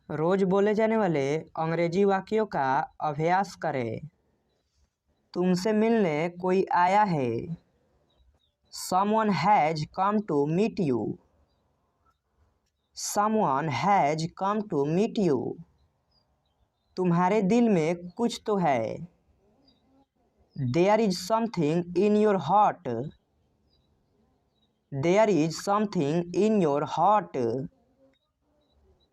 रोज बोले जाने वाले अंग्रेजी वाक्यों का अभ्यास करें। तुमसे मिलने कोई आया है। Someone has come to meet you. Someone has come to meet you. तुम्हारे दिल में कुछ तो है। There is something in your heart. There is something in your heart.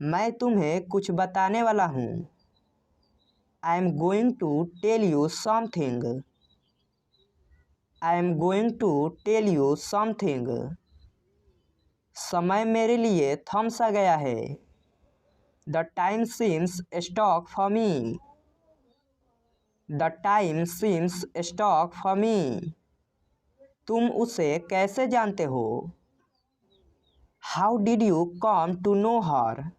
मैं तुम्हें कुछ बताने वाला हूँ। I am going to tell you something. I am going to tell you something. समय मेरे लिए थम सा गया है। The time seems stuck for me. The time seems stuck for me. तुम उसे कैसे जानते हो? How did you come to know her?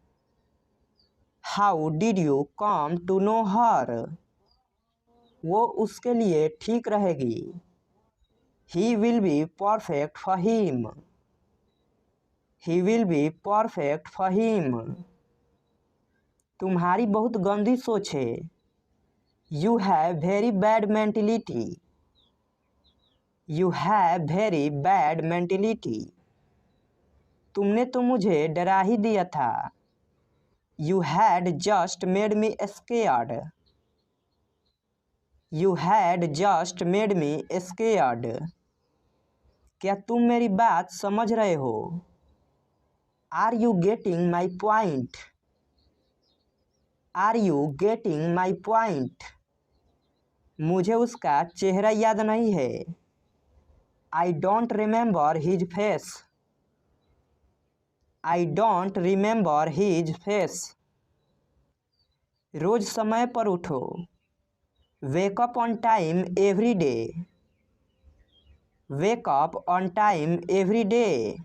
How did you come to know her? वो उसके लिए ठीक रहेगी। He will be perfect for him. He will be perfect for him. तुम्हारी बहुत गंदी सोच है। You have very bad mentality. You have very bad mentality. तुमने तो मुझे डरा ही दिया था। You had just made me scared. You had just made me scared. क्या तुम मेरी बात समझ रहे हो? Are you getting my point? Are you getting my point? मुझे उसका चेहरा याद नहीं है। I don't remember his face. I don't remember his face. रोज समय पर उठो। Wake up on time every day. Wake up on time every day.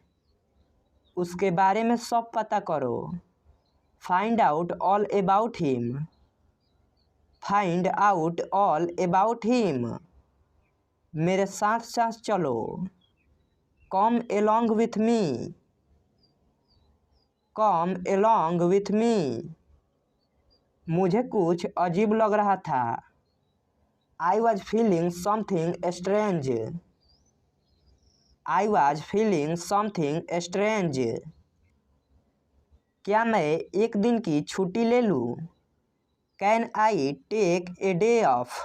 उसके बारे में सब पता करो। Find out all about him. Find out all about him. मेरे साथ साथ चलो। Come along with me. Come along with me. मुझे कुछ अजीब लग रहा था। I was feeling something strange. I was feeling something strange. क्या मैं एक दिन की छुट्टी ले लूँ? Can I take a day off?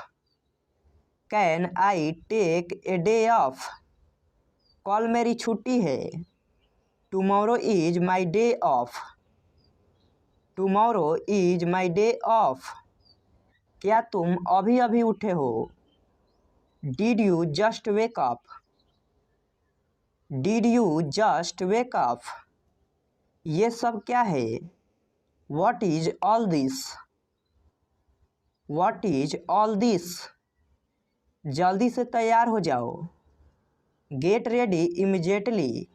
Can I take a day off? कल मेरी छुट्टी है। Tomorrow is my day off. Tomorrow is my day off. क्या तुम अभी अभी उठे हो? Did you just wake up? Did you just wake up? ये सब क्या है? What is all this? What is all this? जल्दी से तैयार हो जाओ। Get ready immediately.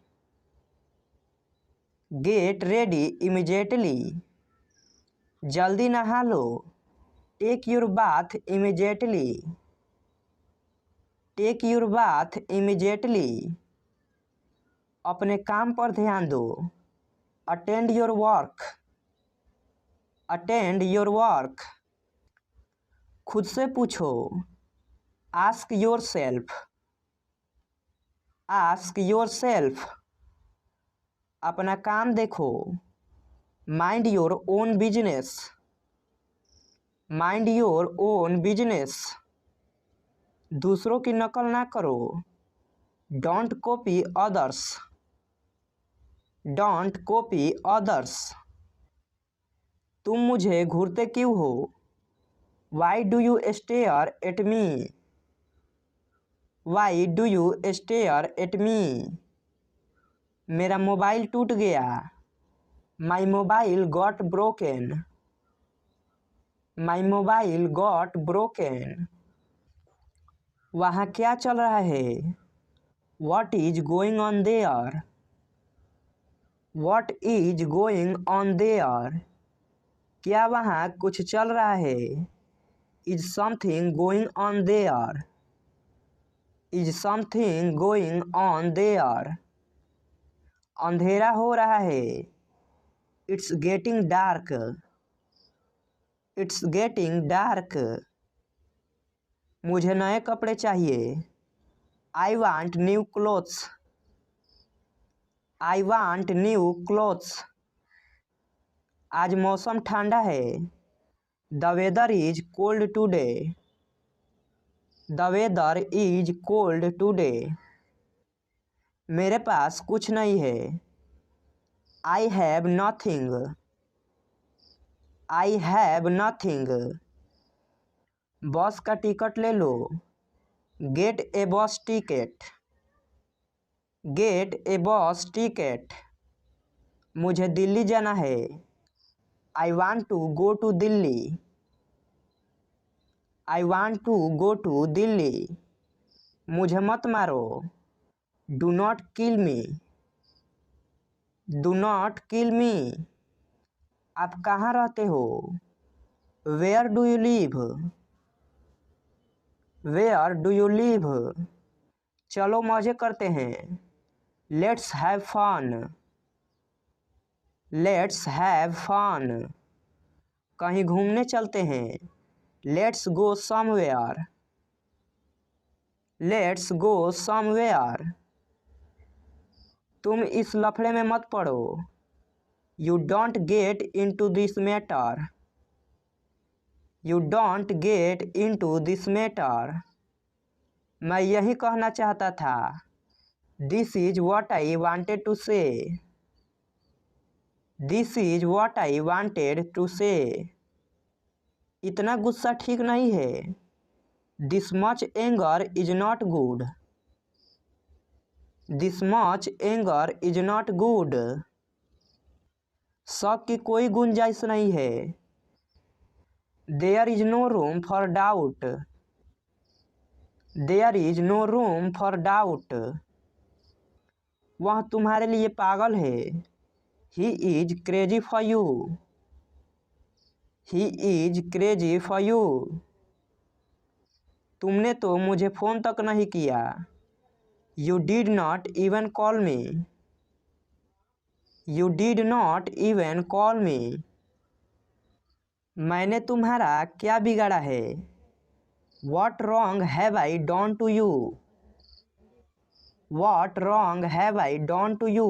Get ready immediately. जल्दी नहा लो। Take your bath immediately. Take your bath immediately. अपने काम पर ध्यान दो। Attend your work. Attend your work. खुद से पूछो। Ask yourself. Ask yourself. अपना काम देखो। Mind your own business. Mind your own business. दूसरों की नकल ना करो। Don't copy others. Don't copy others. तुम मुझे घूरते क्यों हो? Why do you stare at me? Why do you stare at me? मेरा मोबाइल टूट गया। My mobile got broken. My mobile got broken. वहाँ क्या चल रहा है? What is going on there? What is going on there? क्या वहाँ कुछ चल रहा है? Is something going on there? Is something going on there? अंधेरा हो रहा है। It's getting dark. It's getting dark. मुझे नए कपड़े चाहिए। I want new clothes. I want new clothes. आज मौसम ठंडा है। The weather is cold today. The weather is cold today. मेरे पास कुछ नहीं है। I have nothing. I have nothing. Bus का टिकट ले लो। गेट ए बस टिकट। गेट ए बस टिकट। मुझे दिल्ली जाना है। I want to go to Delhi. I want to go to Delhi. मुझे मत मारो। Do not kill me. Do not kill me. आप कहाँ रहते हो? Where do you live? Where do you live? चलो मजे करते हैं। Let's have fun. Let's have fun. कहीं घूमने चलते हैं। Let's go somewhere. Let's go somewhere. तुम इस लफड़े में मत पड़ो। You don't get into this matter. You don't get into this matter. मैं यही कहना चाहता था। This is what I wanted to say. This is what I wanted to say. इतना गुस्सा ठीक नहीं है। This much anger is not good. This much anger is not good. शक की कोई गुंजाइश नहीं है। There is no room for doubt. There is no room for doubt. वह तुम्हारे लिए पागल है। He is crazy for you. He is crazy for you. तुमने तो मुझे फ़ोन तक नहीं किया। You did not even call me. You did not even call मी। मैंने तुम्हारा क्या बिगाड़ा है? What wrong have I done to you? What wrong have I done to you?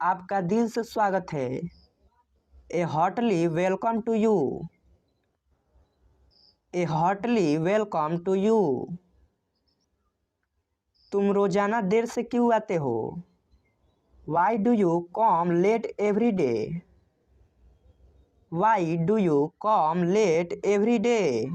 आपका दिल से स्वागत है। A heartily welcome to you. A heartily welcome to you. तुम रोजाना देर से क्यों आते हो? Why do you come late every day? Why do you come late every day?